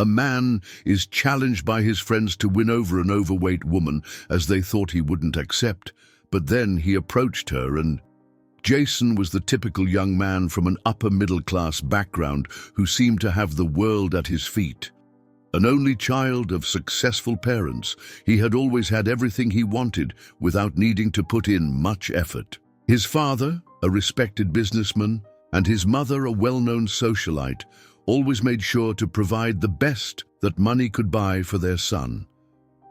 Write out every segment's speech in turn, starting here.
A man is challenged by his friends to win over an overweight woman as they thought he wouldn't accept, but then he approached her and Jason was the typical young man from an upper-middle-class background who seemed to have the world at his feet. An only child of successful parents, he had always had everything he wanted without needing to put in much effort. His father, a respected businessman, and his mother, a well-known socialite, always made sure to provide the best that money could buy for their son.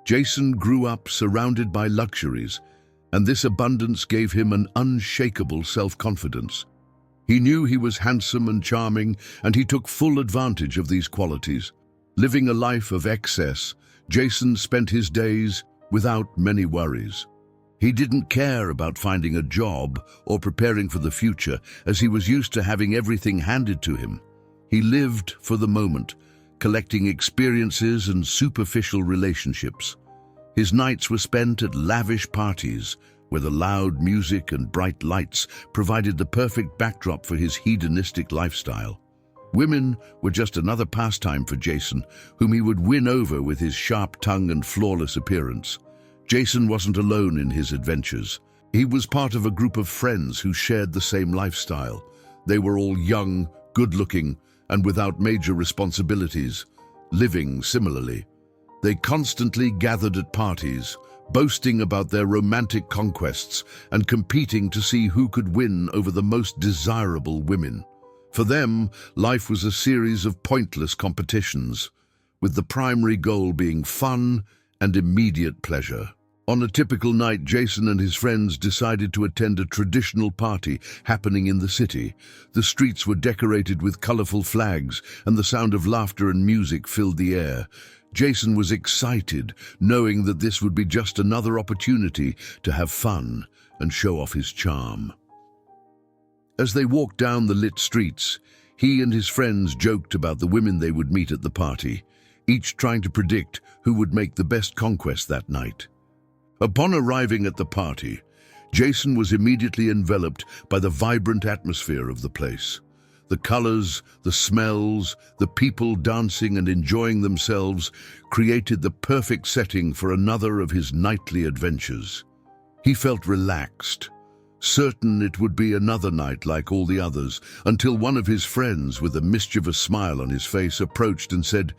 Jason grew up surrounded by luxuries, and this abundance gave him an unshakable self-confidence. He knew he was handsome and charming, and he took full advantage of these qualities. Living a life of excess, Jason spent his days without many worries. He didn't care about finding a job or preparing for the future, as he was used to having everything handed to him. He lived for the moment, collecting experiences and superficial relationships. His nights were spent at lavish parties, where the loud music and bright lights provided the perfect backdrop for his hedonistic lifestyle. Women were just another pastime for Jason, whom he would win over with his sharp tongue and flawless appearance. Jason wasn't alone in his adventures. He was part of a group of friends who shared the same lifestyle. They were all young, good-looking, and without major responsibilities, living similarly. They constantly gathered at parties, boasting about their romantic conquests and competing to see who could win over the most desirable women. For them, life was a series of pointless competitions, with the primary goal being fun and immediate pleasure. On a typical night, Jason and his friends decided to attend a traditional party happening in the city. The streets were decorated with colorful flags, and the sound of laughter and music filled the air. Jason was excited, knowing that this would be just another opportunity to have fun and show off his charm. As they walked down the lit streets, he and his friends joked about the women they would meet at the party, each trying to predict who would make the best conquest that night. Upon arriving at the party, Jason was immediately enveloped by the vibrant atmosphere of the place. The colors, the smells, the people dancing and enjoying themselves created the perfect setting for another of his nightly adventures. He felt relaxed, certain it would be another night like all the others, until one of his friends, with a mischievous smile on his face, approached and said,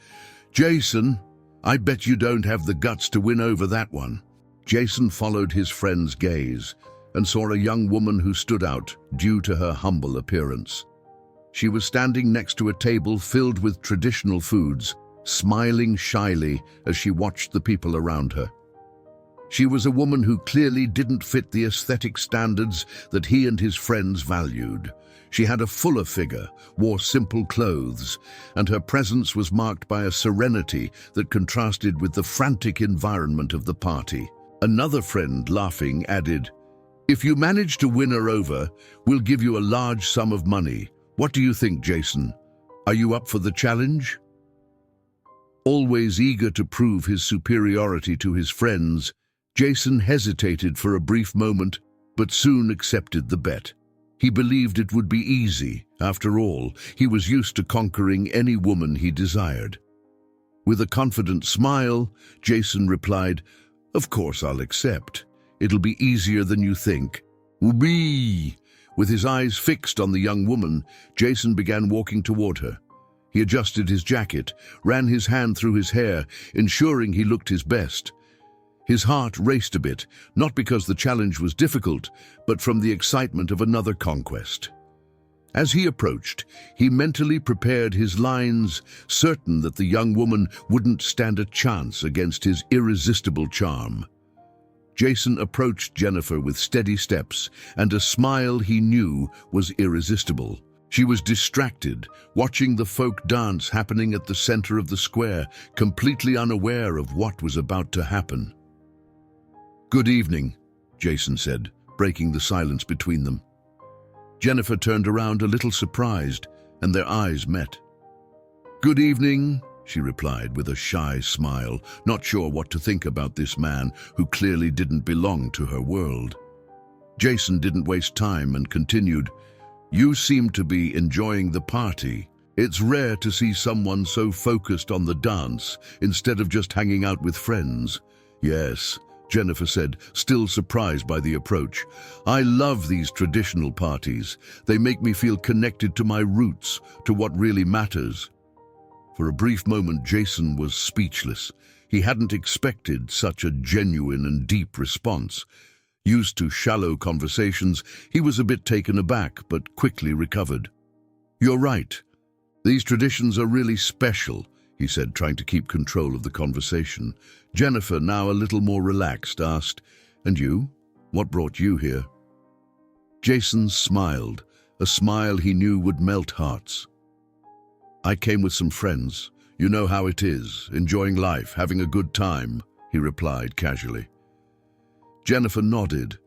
"Jason, I bet you don't have the guts to win over that one." Jason followed his friend's gaze and saw a young woman who stood out due to her humble appearance. She was standing next to a table filled with traditional foods, smiling shyly as she watched the people around her. She was a woman who clearly didn't fit the aesthetic standards that he and his friends valued. She had a fuller figure, wore simple clothes, and her presence was marked by a serenity that contrasted with the frantic environment of the party. Another friend, laughing, added, "If you manage to win her over, we'll give you a large sum of money. What do you think, Jason? Are you up for the challenge?" Always eager to prove his superiority to his friends, Jason hesitated for a brief moment, but soon accepted the bet. He believed it would be easy. After all, he was used to conquering any woman he desired. With a confident smile, Jason replied, "Of course I'll accept. It'll be easier than you think." "Whee!" With his eyes fixed on the young woman, Jason began walking toward her. He adjusted his jacket, ran his hand through his hair, ensuring he looked his best. His heart raced a bit, not because the challenge was difficult, but from the excitement of another conquest. As he approached, he mentally prepared his lines, certain that the young woman wouldn't stand a chance against his irresistible charm. Jason approached Jennifer with steady steps and a smile he knew was irresistible. She was distracted, watching the folk dance happening at the center of the square, completely unaware of what was about to happen. "Good evening," Jason said, breaking the silence between them. Jennifer turned around a little surprised, and their eyes met. "Good evening," she replied with a shy smile, not sure what to think about this man who clearly didn't belong to her world. Jason didn't waste time and continued, "You seem to be enjoying the party. It's rare to see someone so focused on the dance instead of just hanging out with friends. Yes, Jennifer said, still surprised by the approach. I love these traditional parties. They make me feel connected to my roots, to what really matters. For a brief moment, Jason was speechless. He hadn't expected such a genuine and deep response. Used to shallow conversations, he was a bit taken aback, but quickly recovered. You're right. These traditions are really special, he said, trying to keep control of the conversation. Jennifer, now a little more relaxed, asked, And you? What brought you here? Jason smiled, a smile he knew would melt hearts. I came with some friends. You know how it is, enjoying life, having a good time, he replied casually. Jennifer nodded,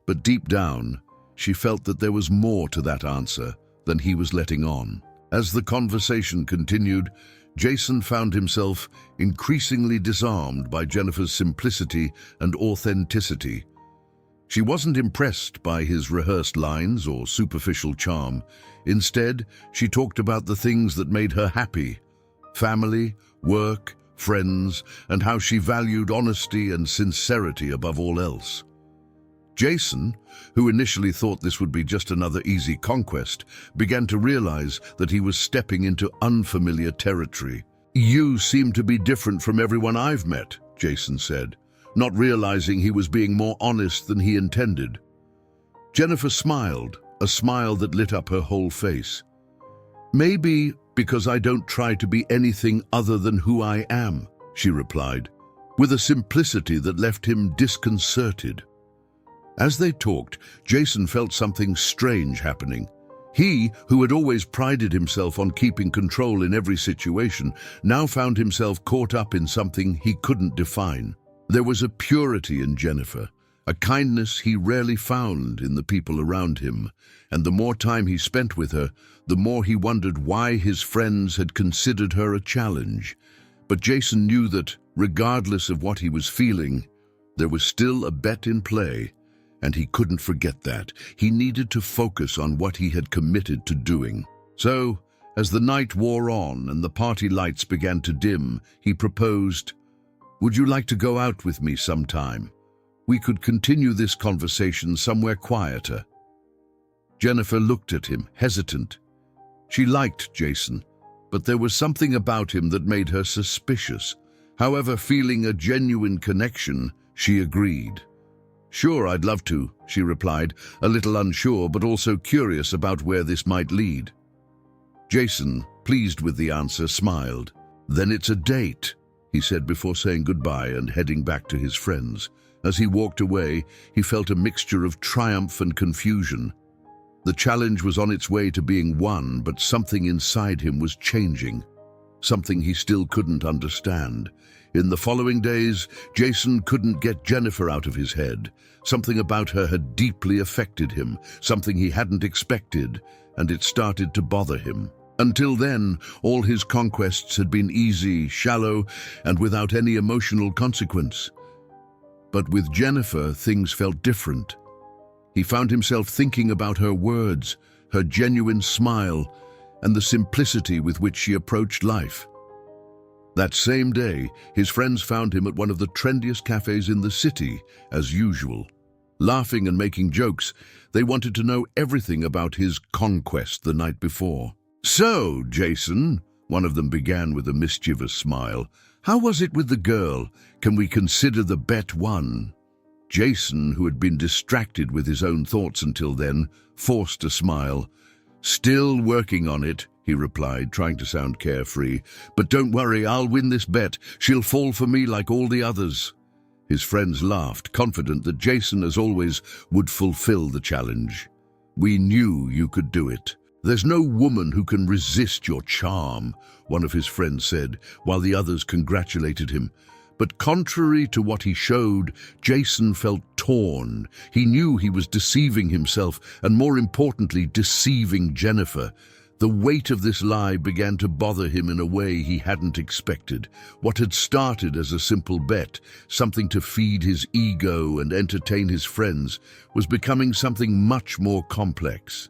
but deep down, she felt that there was more to that answer than he was letting on. As the conversation continued, Jason found himself increasingly disarmed by Jennifer's simplicity and authenticity. She wasn't impressed by his rehearsed lines or superficial charm. Instead, she talked about the things that made her happy: family, work, friends, and how she valued honesty and sincerity above all else. Jason, who initially thought this would be just another easy conquest, began to realize that he was stepping into unfamiliar territory. You seem to be different from everyone I've met, Jason said, not realizing he was being more honest than he intended. Jennifer smiled, a smile that lit up her whole face. Maybe because I don't try to be anything other than who I am, she replied, with a simplicity that left him disconcerted. As they talked, Jason felt something strange happening. He, who had always prided himself on keeping control in every situation, now found himself caught up in something he couldn't define. There was a purity in Jennifer, a kindness he rarely found in the people around him, and the more time he spent with her, the more he wondered why his friends had considered her a challenge. But Jason knew that, regardless of what he was feeling, there was still a bet in play. And he couldn't forget that. He needed to focus on what he had committed to doing. So, as the night wore on and the party lights began to dim, he proposed, Would you like to go out with me sometime? We could continue this conversation somewhere quieter. Jennifer looked at him, hesitant. She liked Jason, but there was something about him that made her suspicious. However, feeling a genuine connection, she agreed. Sure, I'd love to, she replied, a little unsure but also curious about where this might lead. Jason, pleased with the answer, smiled. Then it's a date, he said before saying goodbye and heading back to his friends. As he walked away, he felt a mixture of triumph and confusion. The challenge was on its way to being won, but something inside him was changing. Something he still couldn't understand. In the following days, Jason couldn't get Jennifer out of his head. Something about her had deeply affected him, something he hadn't expected, and it started to bother him. Until then, all his conquests had been easy, shallow, and without any emotional consequence. But with Jennifer, things felt different. He found himself thinking about her words, her genuine smile, and the simplicity with which she approached life. That same day, his friends found him at one of the trendiest cafes in the city, as usual. Laughing and making jokes, they wanted to know everything about his conquest the night before. So, Jason, one of them began with a mischievous smile, how was it with the girl? Can we consider the bet won? Jason, who had been distracted with his own thoughts until then, forced a smile. Still working on it, he replied, trying to sound carefree. But don't worry, I'll win this bet. She'll fall for me like all the others. His friends laughed, confident that Jason, as always, would fulfill the challenge. We knew you could do it. There's no woman who can resist your charm, one of his friends said, while the others congratulated him. But contrary to what he showed, Jason felt torn. He knew he was deceiving himself and, more importantly, deceiving Jennifer. The weight of this lie began to bother him in a way he hadn't expected. What had started as a simple bet, something to feed his ego and entertain his friends, was becoming something much more complex.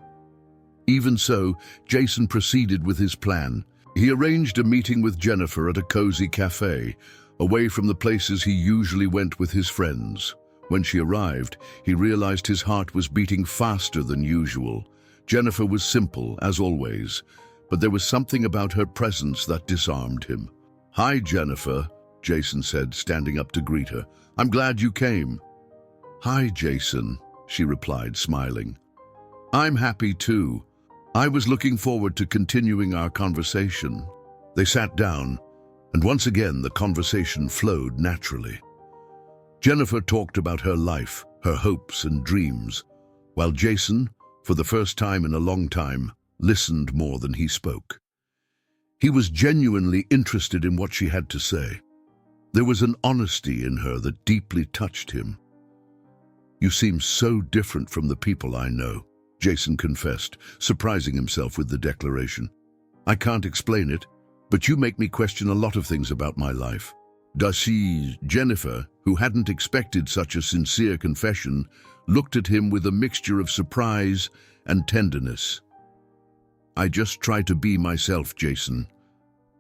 Even so, Jason proceeded with his plan. He arranged a meeting with Jennifer at a cozy cafe, away from the places he usually went with his friends. When she arrived, he realized his heart was beating faster than usual. Jennifer was simple, as always, but there was something about her presence that disarmed him. "Hi, Jennifer," Jason said, standing up to greet her. "I'm glad you came." "Hi, Jason," she replied, smiling. "I'm happy too. I was looking forward to continuing our conversation." They sat down, and once again the conversation flowed naturally. Jennifer talked about her life, her hopes and dreams, while Jason, for the first time in a long time, listened more than he spoke. He was genuinely interested in what she had to say. There was an honesty in her that deeply touched him. "You seem so different from the people I know," Jason confessed, surprising himself with the declaration. "I can't explain it, but you make me question a lot of things about my life." Jennifer, who hadn't expected such a sincere confession, looked at him with a mixture of surprise and tenderness. "I just try to be myself, Jason.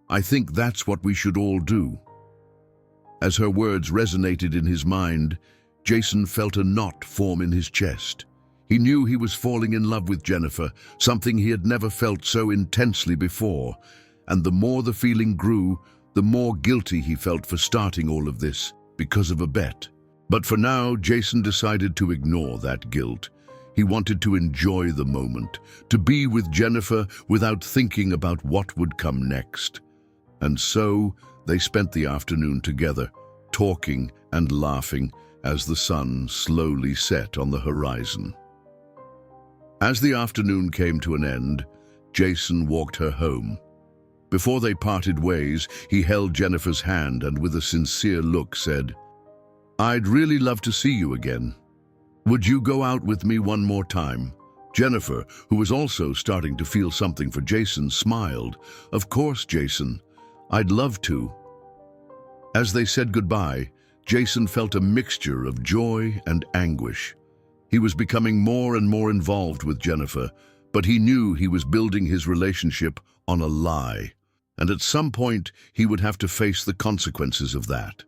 I think that's what we should all do." As her words resonated in his mind, Jason felt a knot form in his chest. He knew he was falling in love with Jennifer, something he had never felt so intensely before, and the more the feeling grew, the more guilty he felt for starting all of this because of a bet. But for now, Jason decided to ignore that guilt. He wanted to enjoy the moment, to be with Jennifer without thinking about what would come next. And so they spent the afternoon together, talking and laughing as the sun slowly set on the horizon. As the afternoon came to an end, Jason walked her home. Before they parted ways, he held Jennifer's hand and with a sincere look said, "I'd really love to see you again. Would you go out with me one more time?" Jennifer, who was also starting to feel something for Jason, smiled. "Of course, Jason. I'd love to." As they said goodbye, Jason felt a mixture of joy and anguish. He was becoming more and more involved with Jennifer, but he knew he was building his relationship on a lie, and at some point he would have to face the consequences of that.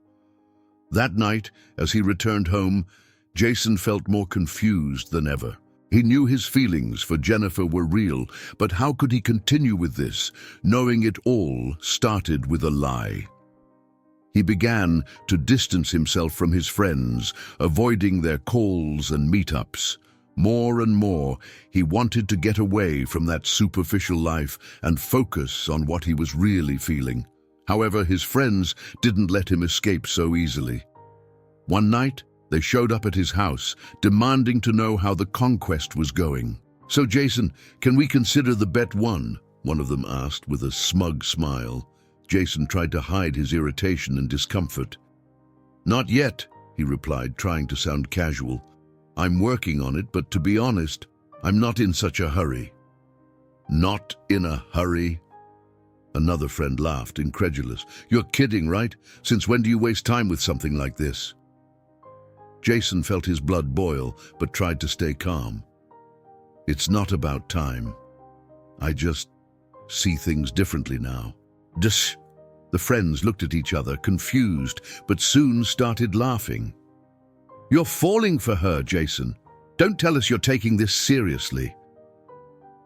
That night, as he returned home, Jason felt more confused than ever. He knew his feelings for Jennifer were real, but how could he continue with this, knowing it all started with a lie? He began to distance himself from his friends, avoiding their calls and meetups. More and more, he wanted to get away from that superficial life and focus on what he was really feeling. However, his friends didn't let him escape so easily. One night, they showed up at his house, demanding to know how the conquest was going. "So, Jason, can we consider the bet won?" one of them asked with a smug smile. Jason tried to hide his irritation and discomfort. "Not yet," he replied, trying to sound casual. "I'm working on it, but to be honest, I'm not in such a hurry." "Not in a hurry?" Another friend laughed, incredulous. "You're kidding, right? Since when do you waste time with something like this?" Jason felt his blood boil, but tried to stay calm. "It's not about time. I just see things differently now." "Dush!" The friends looked at each other, confused, but soon started laughing. "You're falling for her, Jason. Don't tell us you're taking this seriously."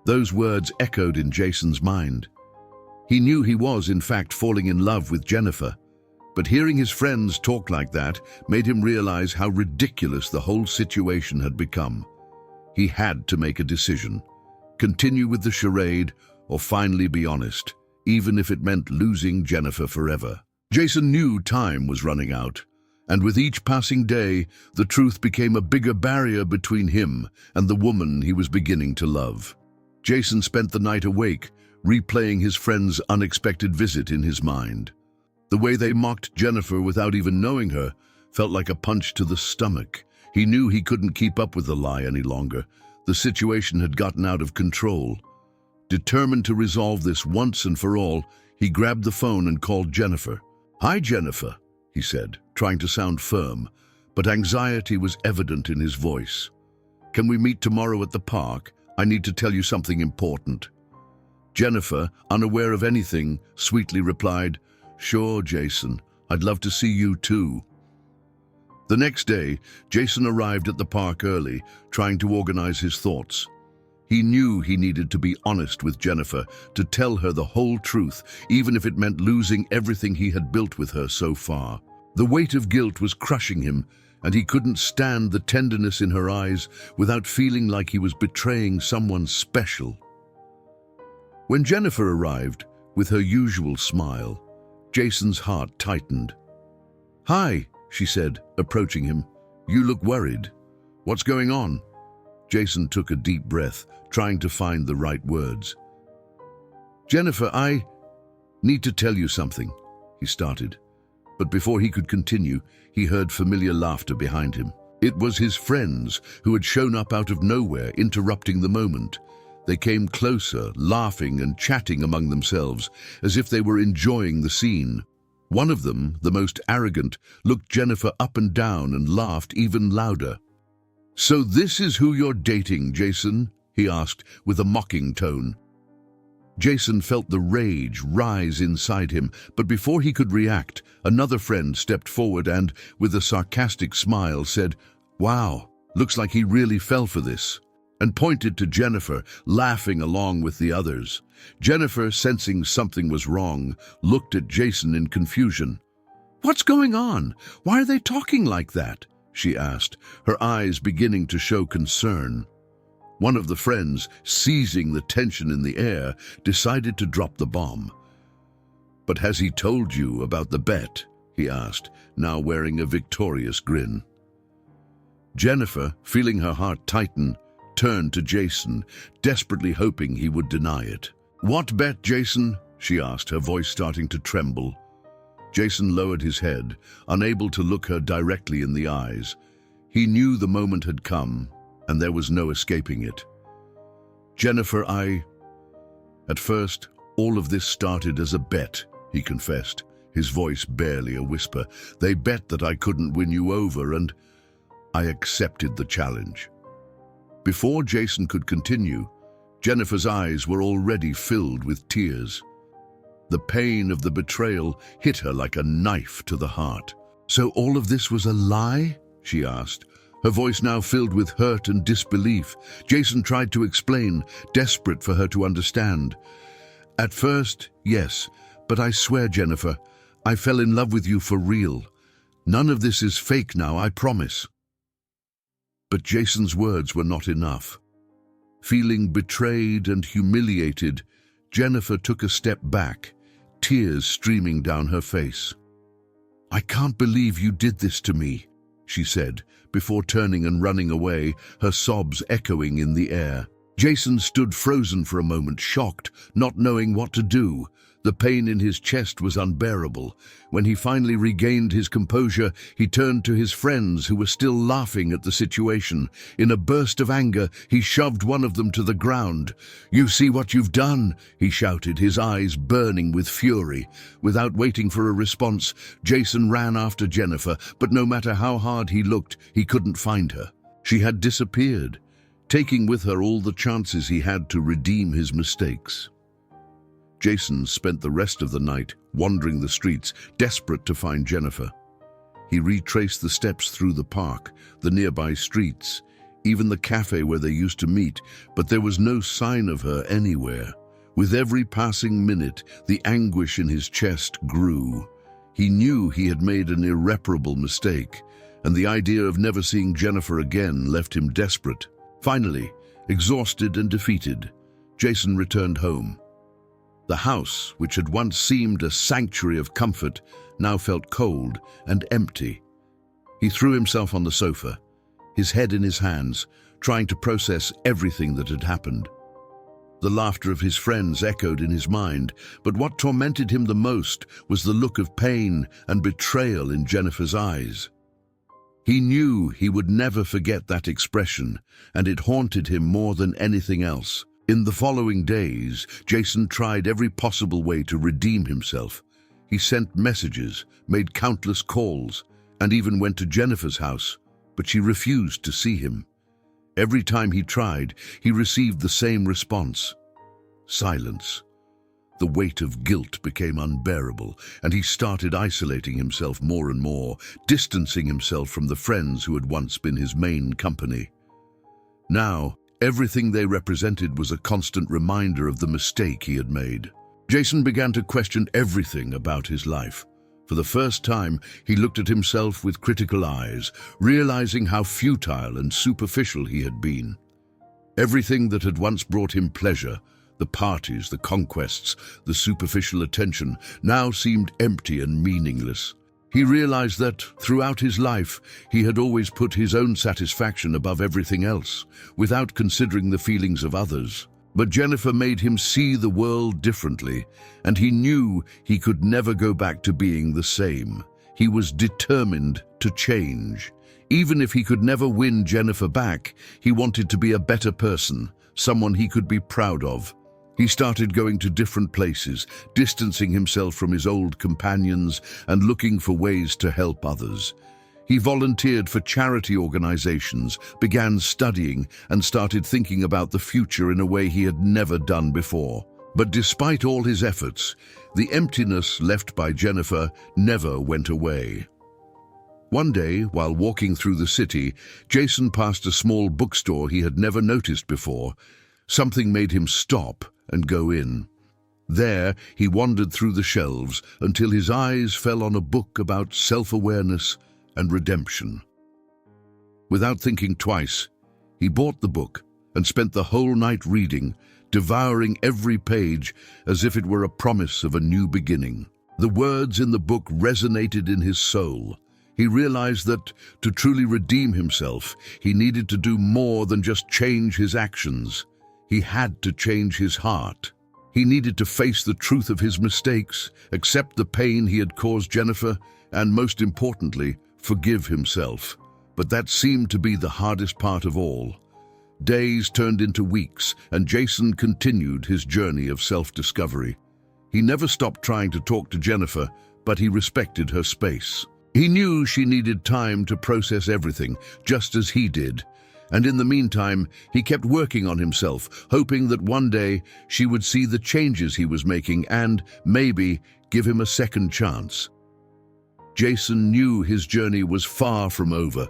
Those words echoed in Jason's mind. He knew he was, in fact, falling in love with Jennifer, but hearing his friends talk like that made him realize how ridiculous the whole situation had become. He had to make a decision. Continue with the charade or finally be honest, even if it meant losing Jennifer forever. Jason knew time was running out, and with each passing day, the truth became a bigger barrier between him and the woman he was beginning to love. Jason spent the night awake, replaying his friend's unexpected visit in his mind. The way they mocked Jennifer without even knowing her felt like a punch to the stomach. He knew he couldn't keep up with the lie any longer. The situation had gotten out of control. Determined to resolve this once and for all, he grabbed the phone and called Jennifer. "Hi, Jennifer," he said, trying to sound firm, but anxiety was evident in his voice. "Can we meet tomorrow at the park? I need to tell you something important." Jennifer, unaware of anything, sweetly replied, "Sure, Jason. I'd love to see you too." The next day, Jason arrived at the park early, trying to organize his thoughts. He knew he needed to be honest with Jennifer, to tell her the whole truth, even if it meant losing everything he had built with her so far. The weight of guilt was crushing him, and he couldn't stand the tenderness in her eyes without feeling like he was betraying someone special. When Jennifer arrived, with her usual smile, Jason's heart tightened. "Hi," she said, approaching him. "You look worried. What's going on?" Jason took a deep breath, trying to find the right words. "Jennifer, I need to tell you something," he started. But before he could continue, he heard familiar laughter behind him. It was his friends who had shown up out of nowhere, interrupting the moment. They came closer, laughing and chatting among themselves, as if they were enjoying the scene. One of them, the most arrogant, looked Jennifer up and down and laughed even louder. "So this is who you're dating, Jason?" he asked with a mocking tone. Jason felt the rage rise inside him, but before he could react, another friend stepped forward and, with a sarcastic smile, said, "Wow, looks like he really fell for this," and pointed to Jennifer, laughing along with the others. Jennifer, sensing something was wrong, looked at Jason in confusion. "What's going on? Why are they talking like that?" she asked, her eyes beginning to show concern. One of the friends, seizing the tension in the air, decided to drop the bomb. "But has he told you about the bet?" he asked, now wearing a victorious grin. Jennifer, feeling her heart tighten, turned to Jason, desperately hoping he would deny it. "What bet, Jason?" she asked, her voice starting to tremble. Jason lowered his head, unable to look her directly in the eyes. He knew the moment had come, and there was no escaping it. "Jennifer, At first, all of this started as a bet," he confessed, his voice barely a whisper. "They bet that I couldn't win you over, and I accepted the challenge." Before Jason could continue, Jennifer's eyes were already filled with tears. The pain of the betrayal hit her like a knife to the heart. "So all of this was a lie?" she asked, her voice now filled with hurt and disbelief. Jason tried to explain, desperate for her to understand. "At first, yes, but I swear, Jennifer, I fell in love with you for real. None of this is fake now, I promise." But Jason's words were not enough. Feeling betrayed and humiliated, Jennifer took a step back, tears streaming down her face. "I can't believe you did this to me," she said, before turning and running away, her sobs echoing in the air. Jason stood frozen for a moment, shocked, not knowing what to do. The pain in his chest was unbearable. When he finally regained his composure, he turned to his friends who were still laughing at the situation. In a burst of anger, he shoved one of them to the ground. "You see what you've done?" he shouted, his eyes burning with fury. Without waiting for a response, Jason ran after Jennifer, but no matter how hard he looked, he couldn't find her. She had disappeared, taking with her all the chances he had to redeem his mistakes. Jason spent the rest of the night wandering the streets, desperate to find Jennifer. He retraced the steps through the park, the nearby streets, even the cafe where they used to meet, but there was no sign of her anywhere. With every passing minute, the anguish in his chest grew. He knew he had made an irreparable mistake, and the idea of never seeing Jennifer again left him desperate. Finally, exhausted and defeated, Jason returned home. The house, which had once seemed a sanctuary of comfort, now felt cold and empty. He threw himself on the sofa, his head in his hands, trying to process everything that had happened. The laughter of his friends echoed in his mind, but what tormented him the most was the look of pain and betrayal in Jennifer's eyes. He knew he would never forget that expression, and it haunted him more than anything else. In the following days, Jason tried every possible way to redeem himself. He sent messages, made countless calls, and even went to Jennifer's house, but she refused to see him. Every time he tried, he received the same response: silence. The weight of guilt became unbearable, and he started isolating himself more and more, distancing himself from the friends who had once been his main company. Now, everything they represented was a constant reminder of the mistake he had made. Jason began to question everything about his life. For the first time, he looked at himself with critical eyes, realizing how futile and superficial he had been. Everything that had once brought him pleasure, the parties, the conquests, the superficial attention, now seemed empty and meaningless. He realized that, throughout his life, he had always put his own satisfaction above everything else, without considering the feelings of others. But Jennifer made him see the world differently, and he knew he could never go back to being the same. He was determined to change. Even if he could never win Jennifer back, he wanted to be a better person, someone he could be proud of. He started going to different places, distancing himself from his old companions and looking for ways to help others. He volunteered for charity organizations, began studying, and started thinking about the future in a way he had never done before. But despite all his efforts, the emptiness left by Jennifer never went away. One day, while walking through the city, Jason passed a small bookstore he had never noticed before. Something made him stop and go in. There, he wandered through the shelves until his eyes fell on a book about self-awareness and redemption. Without thinking twice, he bought the book and spent the whole night reading, devouring every page as if it were a promise of a new beginning. The words in the book resonated in his soul. He realized that, to truly redeem himself, he needed to do more than just change his actions. He had to change his heart. He needed to face the truth of his mistakes, accept the pain he had caused Jennifer, and most importantly, forgive himself. But that seemed to be the hardest part of all. Days turned into weeks, and Jason continued his journey of self-discovery. He never stopped trying to talk to Jennifer, but he respected her space. He knew she needed time to process everything, just as he did. And in the meantime, he kept working on himself, hoping that one day she would see the changes he was making and, maybe, give him a second chance. Jason knew his journey was far from over,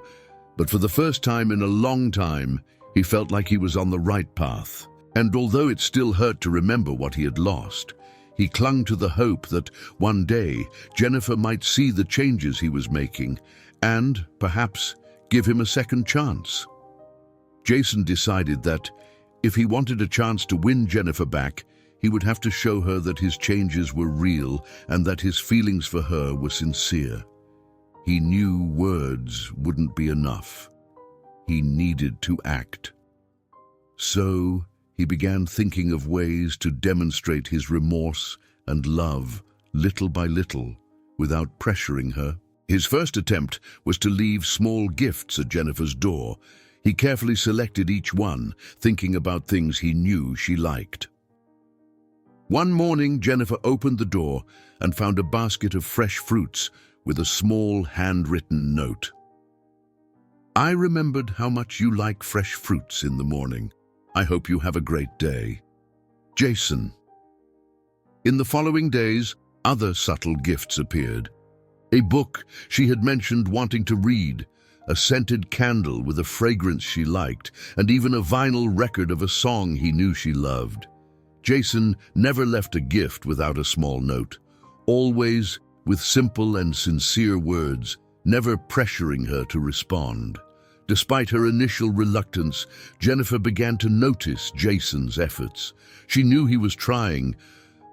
but for the first time in a long time, he felt like he was on the right path. And although it still hurt to remember what he had lost, he clung to the hope that one day Jennifer might see the changes he was making and, perhaps, give him a second chance. Jason decided that, if he wanted a chance to win Jennifer back, he would have to show her that his changes were real and that his feelings for her were sincere. He knew words wouldn't be enough. He needed to act. So, he began thinking of ways to demonstrate his remorse and love, little by little, without pressuring her. His first attempt was to leave small gifts at Jennifer's door. He carefully selected each one, thinking about things he knew she liked. One morning, Jennifer opened the door and found a basket of fresh fruits with a small handwritten note. "I remembered how much you like fresh fruits in the morning. I hope you have a great day. Jason." In the following days, other subtle gifts appeared. A book she had mentioned wanting to read, a scented candle with a fragrance she liked, and even a vinyl record of a song he knew she loved. Jason never left a gift without a small note, always with simple and sincere words, never pressuring her to respond. Despite her initial reluctance, Jennifer began to notice Jason's efforts. She knew he was trying,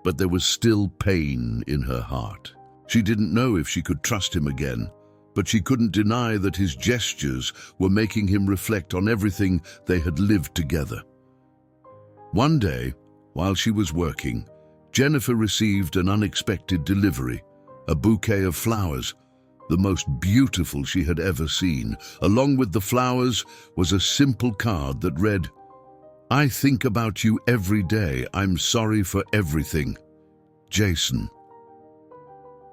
but there was still pain in her heart. She didn't know if she could trust him again, but she couldn't deny that his gestures were making him reflect on everything they had lived together. One day, while she was working, Jennifer received an unexpected delivery, a bouquet of flowers, the most beautiful she had ever seen. Along with the flowers was a simple card that read, "I think about you every day. I'm sorry for everything. Jason."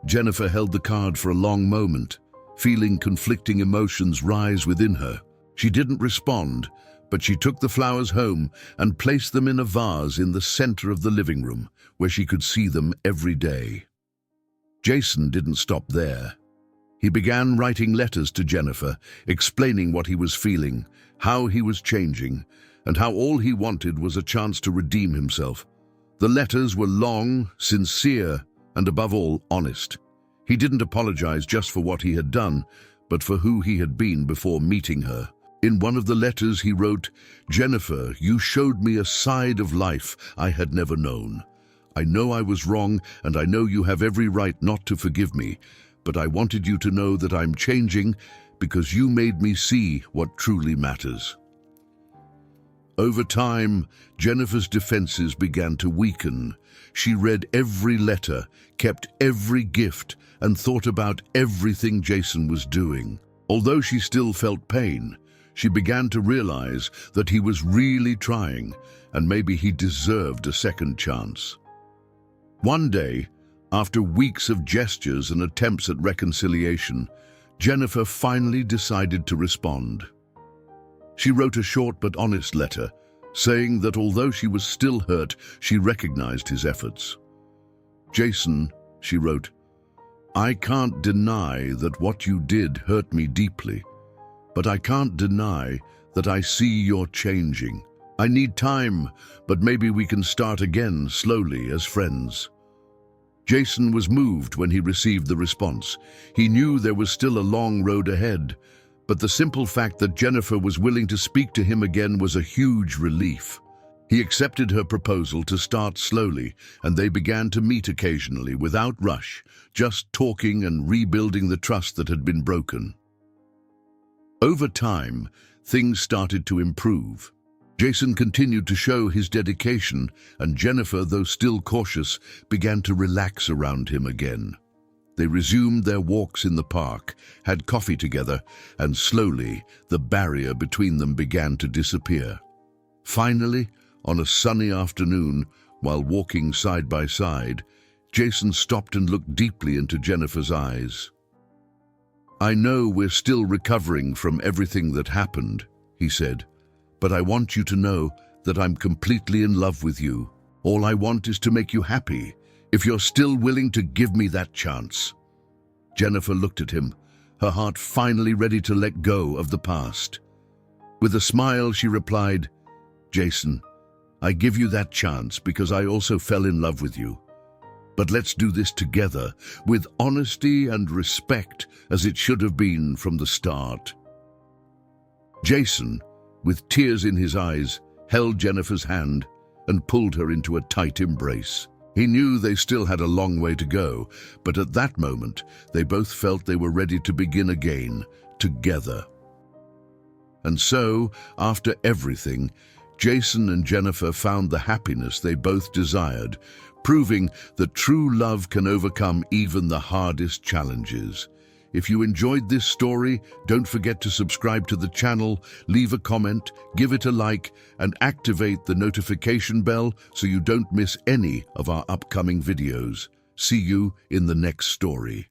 Jennifer held the card for a long moment, feeling conflicting emotions rise within her. She didn't respond, But she took the flowers home and placed them in a vase in the center of the living room, where she could see them every day. Jason didn't stop there. He began writing letters to Jennifer, explaining what he was feeling, how he was changing, and how all he wanted was a chance to redeem himself. The letters were long, sincere, and above all, honest. He didn't apologize just for what he had done, but for who he had been before meeting her. In one of the letters he wrote, "Jennifer, you showed me a side of life I had never known. I know I was wrong, and I know you have every right not to forgive me, but I wanted you to know that I'm changing because you made me see what truly matters." Over time, Jennifer's defenses began to weaken. She read every letter, kept every gift, and thought about everything Jason was doing. Although she still felt pain, she began to realize that he was really trying, and maybe he deserved a second chance. One day, after weeks of gestures and attempts at reconciliation, Jennifer finally decided to respond. She wrote a short but honest letter, saying that although she was still hurt, she recognized his efforts. "Jason," she wrote, "I can't deny that what you did hurt me deeply, but I can't deny that I see you're changing. I need time, but maybe we can start again slowly as friends." Jason was moved when he received the response. He knew there was still a long road ahead, but the simple fact that Jennifer was willing to speak to him again was a huge relief. He accepted her proposal to start slowly, and they began to meet occasionally without rush, just talking and rebuilding the trust that had been broken. Over time, things started to improve. Jason continued to show his dedication, and Jennifer, though still cautious, began to relax around him again. They resumed their walks in the park, had coffee together, and slowly the barrier between them began to disappear. Finally, on a sunny afternoon, while walking side by side, Jason stopped and looked deeply into Jennifer's eyes. "I know we're still recovering from everything that happened," he said, "but I want you to know that I'm completely in love with you. All I want is to make you happy, if you're still willing to give me that chance." Jennifer looked at him, her heart finally ready to let go of the past. With a smile, she replied, "Jason, I give you that chance because I also fell in love with you. But let's do this together, with honesty and respect, as it should have been from the start." Jason, with tears in his eyes, held Jennifer's hand and pulled her into a tight embrace. He knew they still had a long way to go, but at that moment, they both felt they were ready to begin again, together. And so, after everything, Jason and Jennifer found the happiness they both desired, proving that true love can overcome even the hardest challenges. If you enjoyed this story, don't forget to subscribe to the channel, leave a comment, give it a like, and activate the notification bell so you don't miss any of our upcoming videos. See you in the next story.